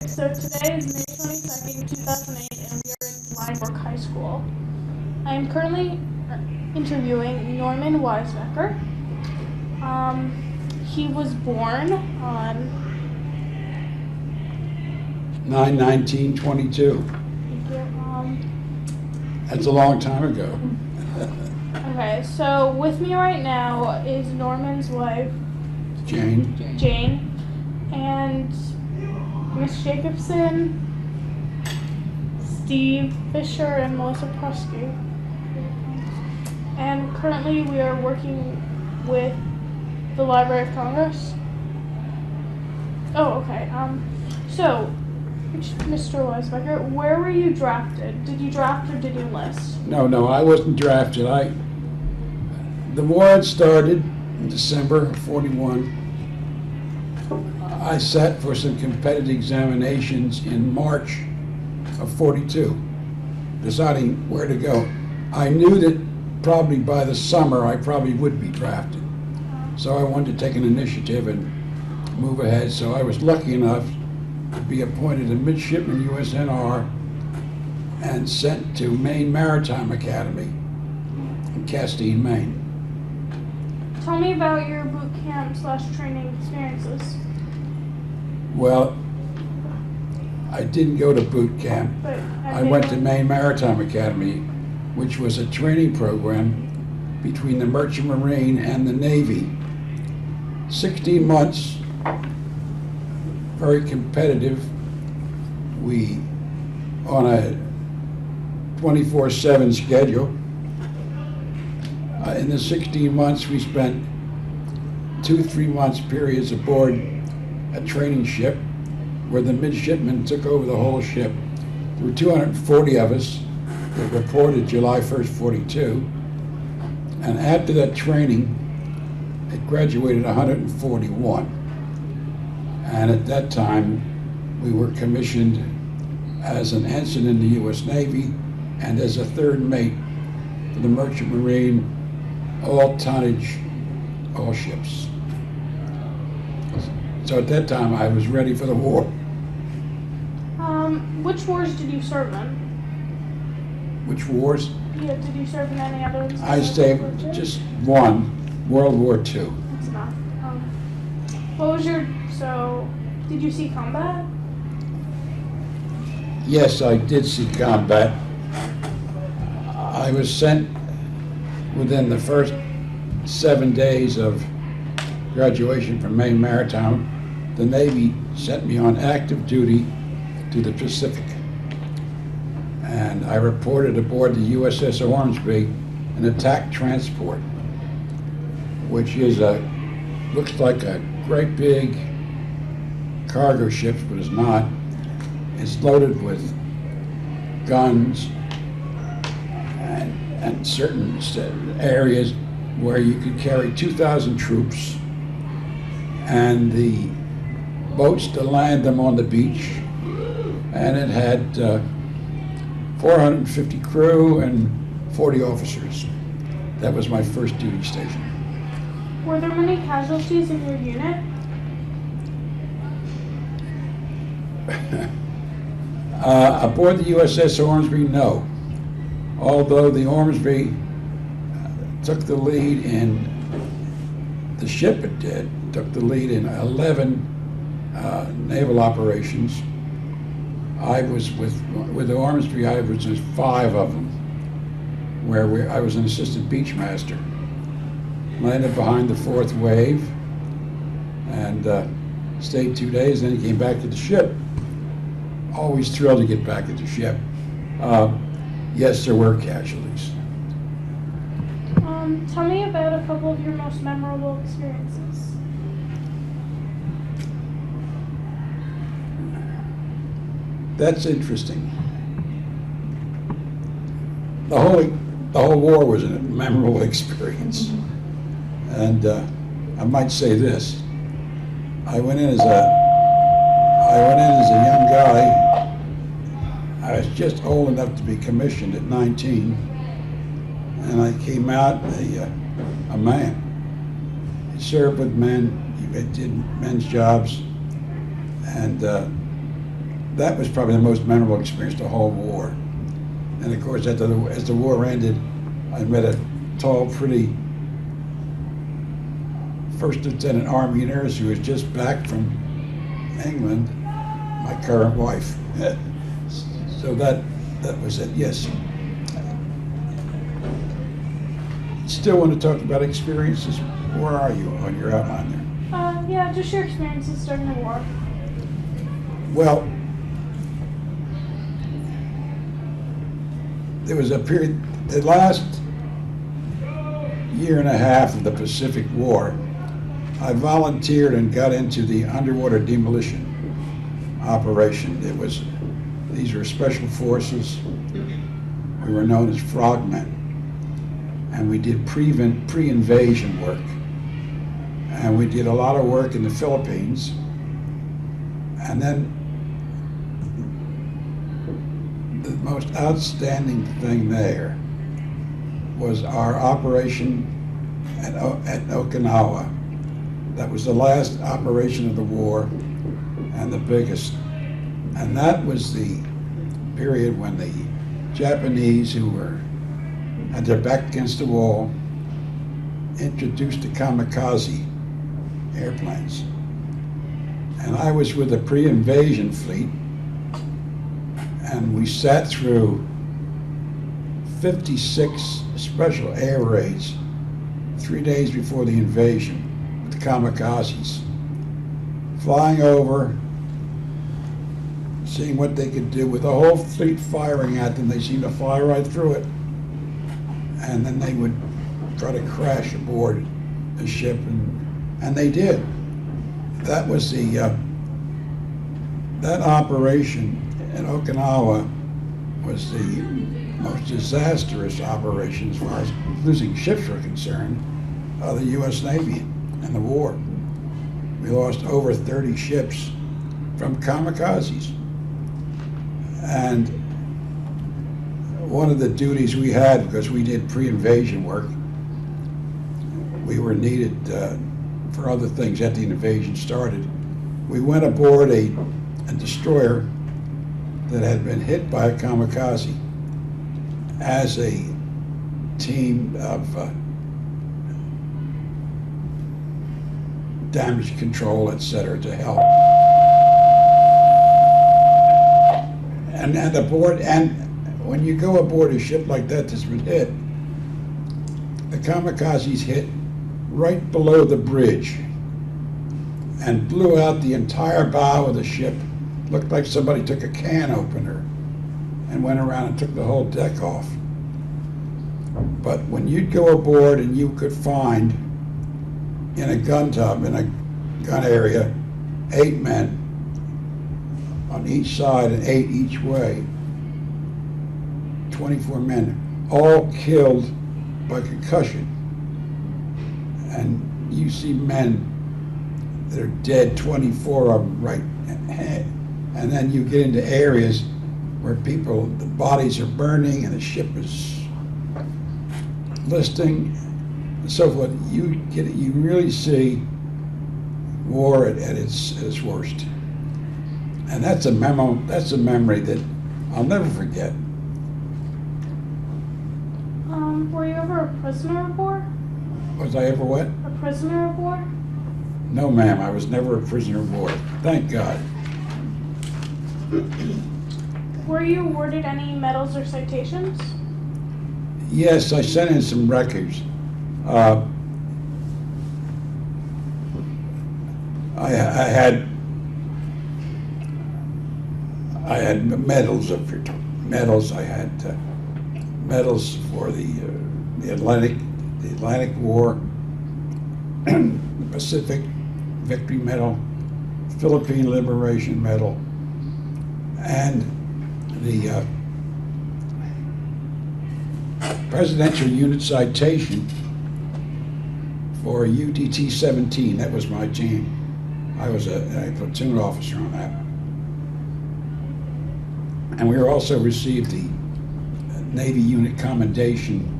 So today is May 22nd, 2008, and we are in Lineburg High School. I am currently interviewing Norman Weisbecker. He was born on 9/19/22. That's a long time ago. Okay, so with me right now is Norman's wife, Jane. and Miss Jacobson, Steve Fisher, and Melissa Prusky. And currently we are working with the Library of Congress. Oh, okay. So, Mr. Weisbecker, where were you drafted? Did you draft or did you enlist? No, I wasn't drafted. The war had started in December of 41. I sat for some competitive examinations in March of 42, deciding where to go. I knew that probably by the summer I probably would be drafted. So I wanted to take an initiative and move ahead. So I was lucky enough to be appointed a midshipman USNR and sent to Maine Maritime Academy in Castine, Maine. Tell me about your boot camp / training experiences. Well, I didn't go to boot camp. But I went to Maine Maritime Academy, which was a training program between the Merchant Marine and the Navy. 16 months, very competitive. We, on a 24/7 schedule. In the 16 months, we spent 2-3 months periods aboard a training ship where the midshipmen took over the whole ship. There were 240 of us that reported July 1st, 42. And after that training, it graduated 141. And at that time, we were commissioned as an ensign in the U.S. Navy and as a third mate for the Merchant Marine, all tonnage, all ships. So at that time, I was ready for the war. Which wars did you serve in? Which wars? Yeah, did you serve in any others? I stayed just one, World War II. That's enough. What was so did you see combat? Yes, I did see combat. I was sent within the first 7 days of graduation from Maine Maritime. The Navy sent me on active duty to the Pacific. And I reported aboard the USS Ormsby, an attack transport, which is looks like a great big cargo ship, but it's not. It's loaded with guns and certain areas where you could carry 2,000 troops, and the boats to land them on the beach, and it had 450 crew and 40 officers. That was my first duty station. Were there many casualties in your unit? Aboard the USS Ormsby, no. Although the Ormsby took the lead in, the ship it did, took the lead in 11 naval operations. I was with the Ormsby, I was in 5 of them, where I was an assistant beach master. Landed behind the 4th wave and stayed 2 days, then came back to the ship. Always thrilled to get back at the ship. Yes, there were casualties. Tell me about a couple of your most memorable experiences. That's interesting. The whole war was a memorable experience. And I might say this: I went in as a young guy. I was just old enough to be commissioned at 19, and I came out a man. He served with men. He did men's jobs, and that was probably the most memorable experience the whole war. And of course, as the war ended, I met a tall, pretty First Lieutenant Army nurse who was just back from England, my current wife. So that was it, yes. Still want to talk about experiences? Where are you on your outline there? Yeah, just your experiences during the war. Well, there was a period, the last year and a half of the Pacific War, I volunteered and got into the underwater demolition operation. These were special forces. We were known as frogmen. And we did pre-invasion work. And we did a lot of work in the Philippines. And then the most outstanding thing there was our operation at Okinawa. That was the last operation of the war and the biggest. And that was the period when the Japanese, who had their back against the wall, introduced the kamikaze airplanes. And I was with the pre-invasion fleet, and we sat through 56 special air raids 3 days before the invasion with kamikazes, flying over, seeing what they could do with the whole fleet firing at them. They seemed to fly right through it. And then they would try to crash aboard the ship, and they did. That was that operation in Okinawa was the most disastrous operation as far as losing ships were concerned of the U.S. Navy in the war. We lost over 30 ships from kamikazes. And one of the duties we had, because we did pre-invasion work, we were needed for other things after the invasion started. We went aboard a destroyer that had been hit by a kamikaze as a team of damage control, etc., to help. And aboard, and when you go aboard a ship like that that's been hit, the kamikazes hit right below the bridge and blew out the entire bow of the ship. Looked like somebody took a can opener and went around and took the whole deck off. But when you'd go aboard and you could find in a gun tub, in a gun area, 8 men on each side and 8 each way, 24 men, all killed by concussion. And you see men that are dead, 24 of them right ahead. And then you get into areas where people, the bodies are burning and the ship is listing and so forth. You really see war at its worst. And that's a memory that I'll never forget. Were you ever a prisoner of war? Was I ever what? A prisoner of war? No, ma'am, I was never a prisoner of war. Thank God. Were you awarded any medals or citations? Yes, I sent in some records. I had medals of medals. I had medals for the Atlantic War, the Pacific Victory Medal, Philippine Liberation Medal, and the Presidential Unit Citation for UDT 17. That was my team. I was a platoon officer on that. And we also received the Navy Unit Commendation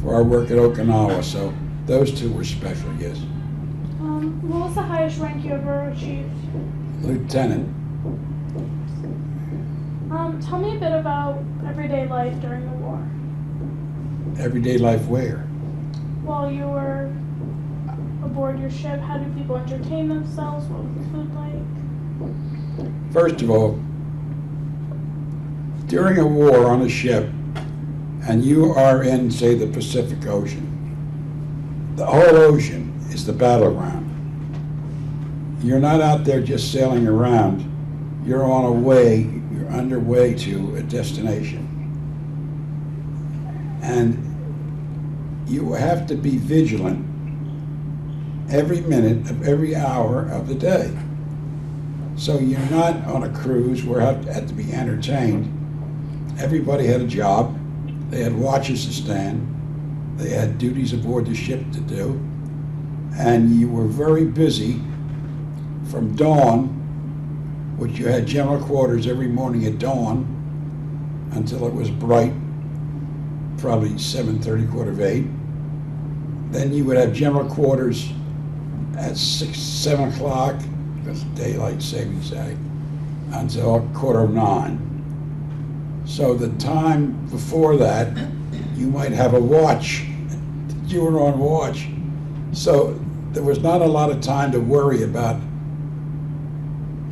for our work at Okinawa. So those two were special, yes. What was the highest rank you ever achieved? Lieutenant. Tell me a bit about everyday life during the war. Everyday life where? While you were aboard your ship, how did people entertain themselves? What was the food like? First of all, during a war on a ship, and you are in, say, the Pacific Ocean, the whole ocean is the battle ground. You're not out there just sailing around. You're you're underway to a destination. And you have to be vigilant every minute of every hour of the day. So you're not on a cruise where you have to be entertained. Everybody had a job. They had watches to stand. They had duties aboard the ship to do. And you were very busy from dawn, which you had general quarters every morning at dawn until it was bright, probably 7:30, 7:45. Then you would have general quarters at 6, 7 o'clock, that's daylight savings day, until 8:45. So the time before that, you might have a watch. You were on watch. So there was not a lot of time to worry about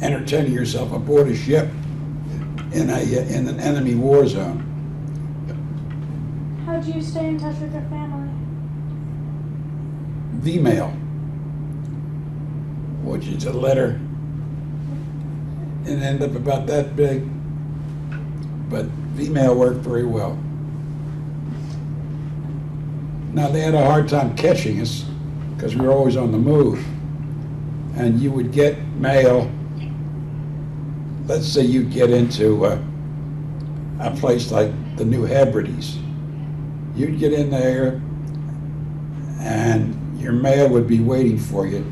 entertaining yourself aboard a ship in an enemy war zone. How do you stay in touch with your family? V-mail, which is a letter. It ended up about that big, but V-mail worked very well. Now, they had a hard time catching us because we were always on the move. And you would get mail. Let's say you'd get into a place like the New Hebrides. You'd get in there and your mail would be waiting for you.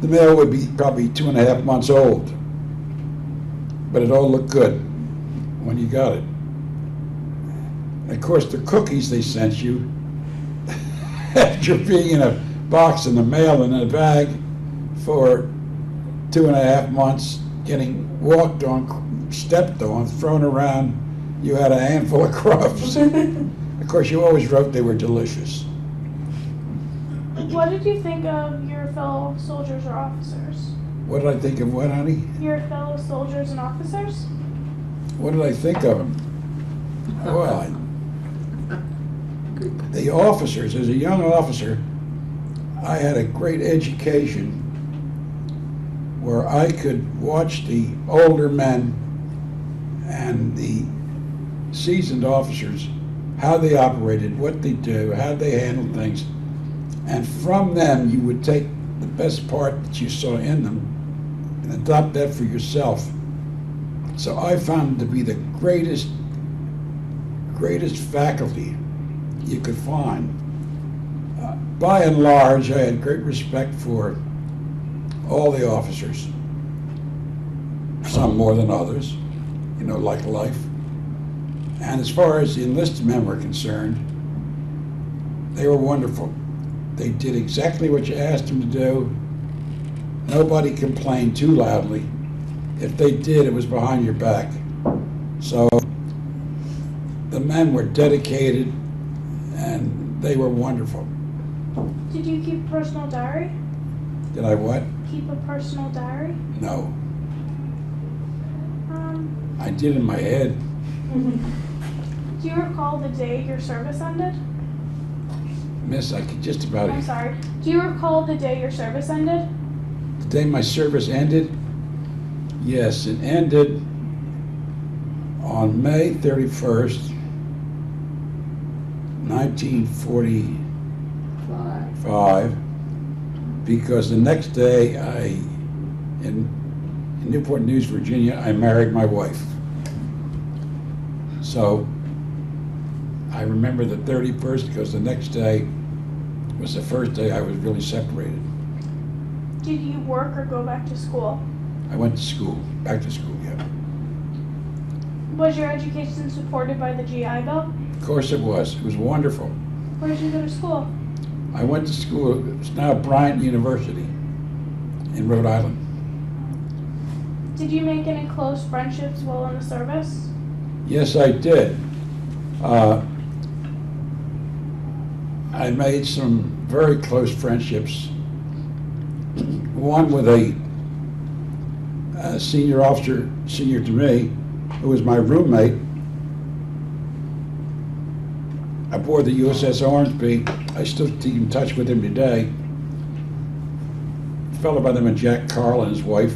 The mail would be probably 2.5 months old, but it all looked good when you got it. And of course, the cookies they sent you, after being in a box in the mail in a bag for 2.5 months, getting walked on, stepped on, thrown around, you had a handful of crumbs. Of course, you always wrote they were delicious. What did you think of your fellow soldiers or officers? What did I think of what, honey? Your fellow soldiers and officers? What did I think of them? Well, the officers, as a young officer, I had a great education where I could watch the older men and the seasoned officers, how they operated, what they do, how they handled things. And from them, you would take the best part that you saw in them and adopt that for yourself. So I found it to be the greatest faculty you could find. By and large, I had great respect for all the officers, some more than others, like life. And as far as the enlisted men were concerned, they were wonderful. They did exactly what you asked them to do. Nobody complained too loudly. If they did, it was behind your back. So the men were dedicated and they were wonderful. Did you keep a personal diary? Did I what? Keep a personal diary? No. I did in my head. Do you recall the day your service ended? Miss, I could just about... I'm sorry. Do you recall the day your service ended? The day my service ended? Yes, it ended on May 31st, 1945, because the next day in Newport News, Virginia, I married my wife. So I remember the 31st because the next day was the first day I was really separated. Did you work or go back to school? I went to school, back to school, yeah. Was your education supported by the GI Bill? Of course it was. It was wonderful. Where did you go to school? I went to school, it's now Bryant University in Rhode Island. Did you make any close friendships while in the service? Yes, I did. I made some very close friendships. One with a senior officer, senior to me, who was my roommate aboard the USS Ormsby. I still keep in touch with him today. A fellow by the name of Jack Carl and his wife.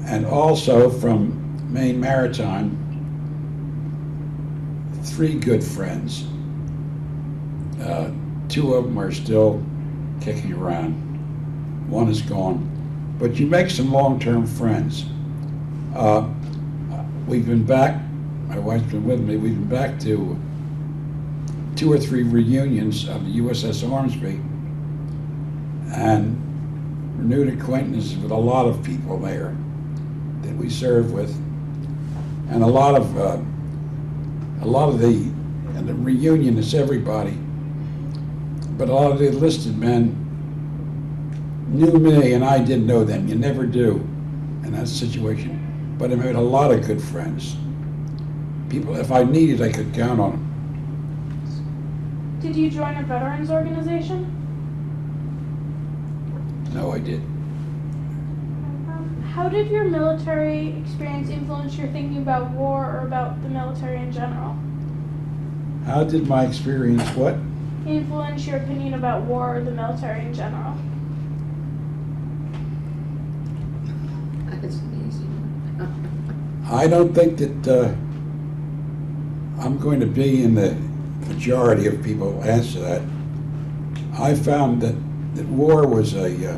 And also from Maine Maritime, 3 good friends. 2 of them are still kicking around. 1 is gone. But you make some long-term friends. We've been back, my wife's been with me, we've been back to 2 or 3 reunions of the USS Ormsby and renewed acquaintances with a lot of people there that we served with, and a lot of the reunion is everybody, but a lot of the enlisted men knew me and I didn't know them. You never do in that situation, but I made a lot of good friends. People, if I needed, I could count on them. Did you join a veterans organization? No, I did. How did your military experience influence your thinking about war or about the military in general? How did my experience what? Influence your opinion about war or the military in general? That's an easy one. I don't think that I'm going to be in the majority of people who answer that. I found that war was a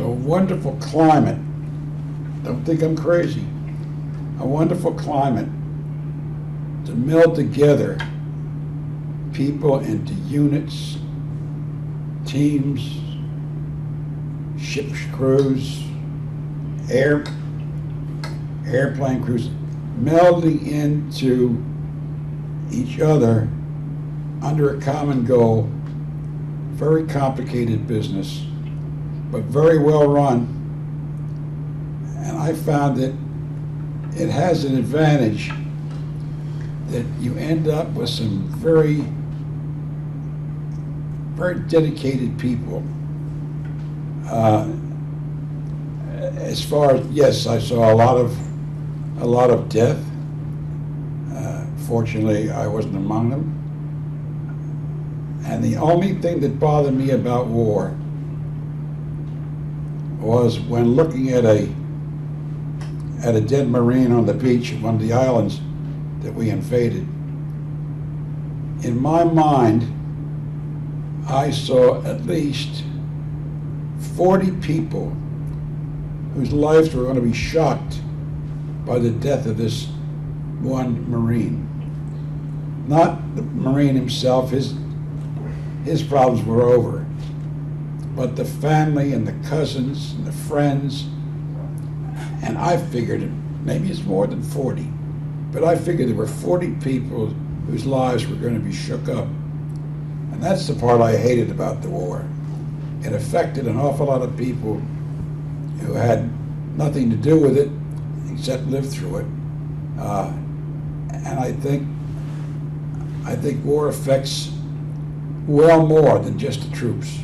wonderful climate. Don't think I'm crazy. A wonderful climate to meld together people into units, teams, ship crews, airplane crews, melding into each other under a common goal. Very complicated business, but very well run. And I found that it has an advantage that you end up with some very, very dedicated people. As far as, yes, I saw a lot of death. Fortunately, I wasn't among them. And the only thing that bothered me about war was when looking at a dead Marine on the beach at one of the islands that we invaded. In my mind, I saw at least 40 people whose lives were going to be shocked by the death of this one Marine. Not the Marine himself, his problems were over, but the family and the cousins and the friends. And I figured, maybe it's more than 40, but I figured there were 40 people whose lives were going to be shook up. And that's the part I hated about the war. It affected an awful lot of people who had nothing to do with it except live through it. And I think war affects well more than just the troops.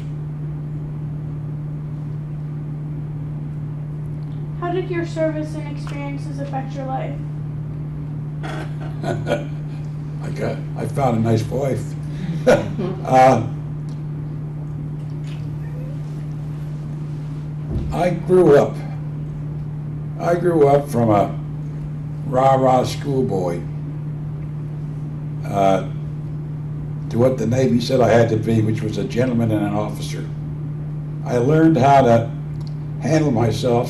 How did your service and experiences affect your life? I found a nice wife. I grew up from a rah-rah schoolboy to what the Navy said I had to be, which was a gentleman and an officer. I learned how to handle myself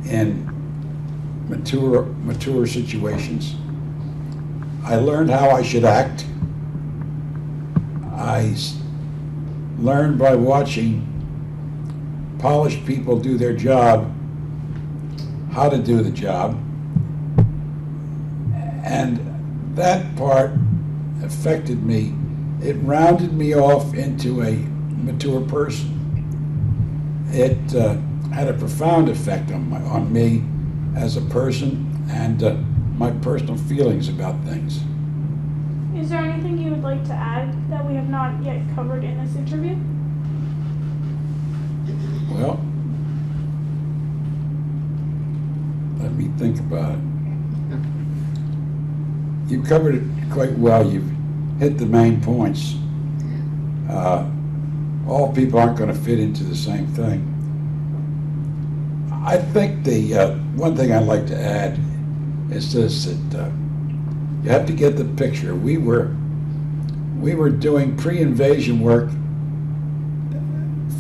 in mature situations. I learned how I should act. I learned by watching polished people do their job, how to do the job. And that part affected me. It rounded me off into a mature person. it had a profound effect on me as a person and my personal feelings about things. Is there anything you would like to add that we have not yet covered in this interview? Well, let me think about it. You covered it quite well. You've hit the main points. All people aren't going to fit into the same thing. I think the one thing I'd like to add is this, that you have to get the picture. We were doing pre-invasion work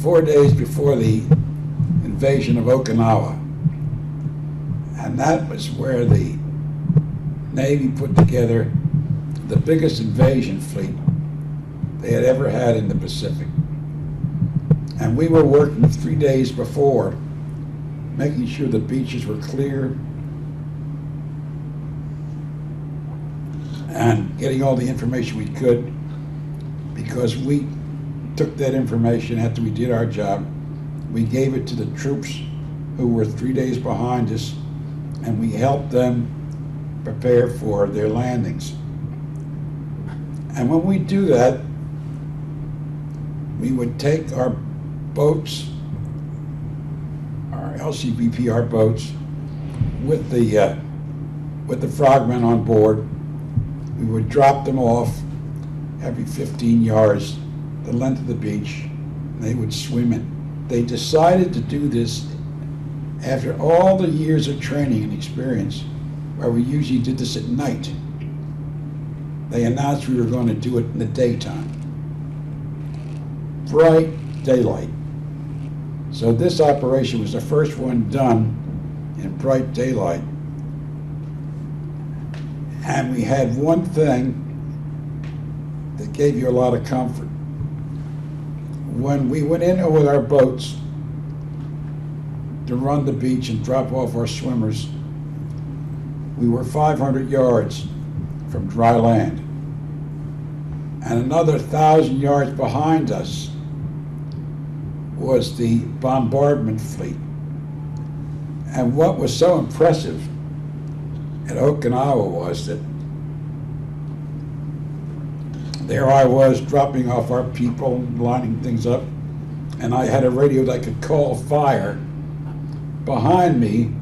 4 days before the invasion of Okinawa. And that was where the Navy put together the biggest invasion fleet they had ever had in the Pacific. And we were working 3 days before, making sure the beaches were clear and getting all the information we could, because we took that information after we did our job, we gave it to the troops who were 3 days behind us, and we helped them prepare for their landings. And when we do that, we would take our boats, our LCBPR boats, with the frogmen on board. We would drop them off every 15 yards, the length of the beach, and they would swim in. They decided to do this after all the years of training and experience, where we usually did this at night. They announced we were going to do it in the daytime. Bright daylight. So this operation was the first one done in bright daylight. And we had one thing that gave you a lot of comfort. When we went in with our boats to run the beach and drop off our swimmers, we were 500 yards from dry land. And another 1,000 yards behind us was the bombardment fleet. And what was so impressive at Okinawa was that there I was dropping off our people, lining things up, and I had a radio that could call fire. Behind me,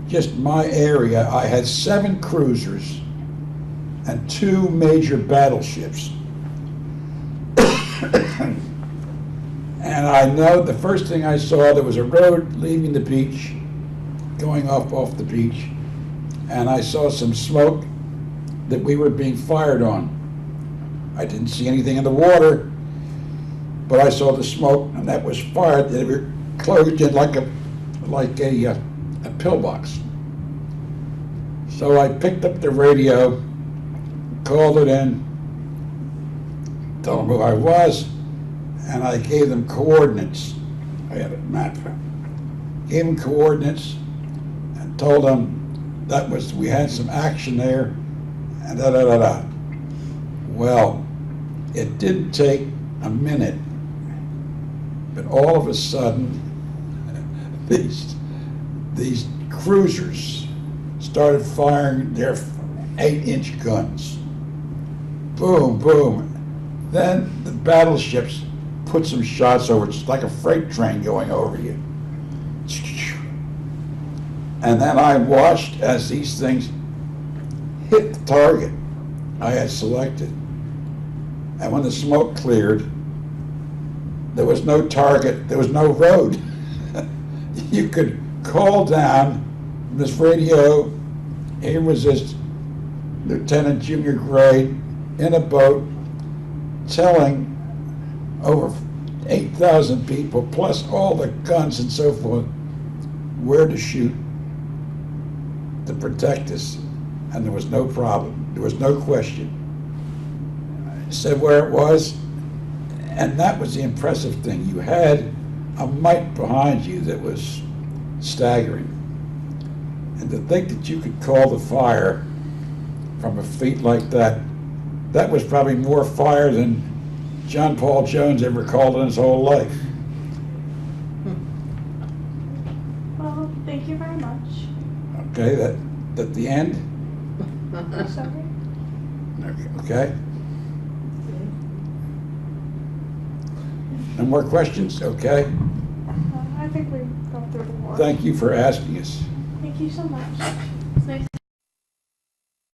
just my area, I had 7 cruisers and 2 major battleships. And I know the first thing I saw, there was a road leaving the beach, going off the beach, and I saw some smoke that we were being fired on. I didn't see anything in the water, but I saw the smoke, and that was fired. They were closed in like a pillbox. So I picked up the radio, called it in, told them who I was, and I gave them coordinates. I had a map. Gave them coordinates and told them we had some action there, and da-da-da-da. Well, it didn't take a minute, but all of a sudden, these cruisers started firing their 8-inch guns. Boom, boom. Then the battleships put some shots over. It's like a freight train going over you. And then I watched as these things hit the target I had selected. And when the smoke cleared, there was no target, there was no road. You could call down this radio, here was this lieutenant junior grade in a boat telling over 8,000 people, plus all the guns and so forth, where to shoot to protect us. And there was no problem. There was no question. I said where it was, and that was the impressive thing. You had a might behind you that was staggering. And to think that you could call the fire from a fleet like that, that was probably more fire than John Paul Jones ever called in his whole life. Thank you very much. Okay, that the end? Sorry. Okay? No more questions? Okay? I think we've gone through the war. Thank you for asking us. Thank you so much.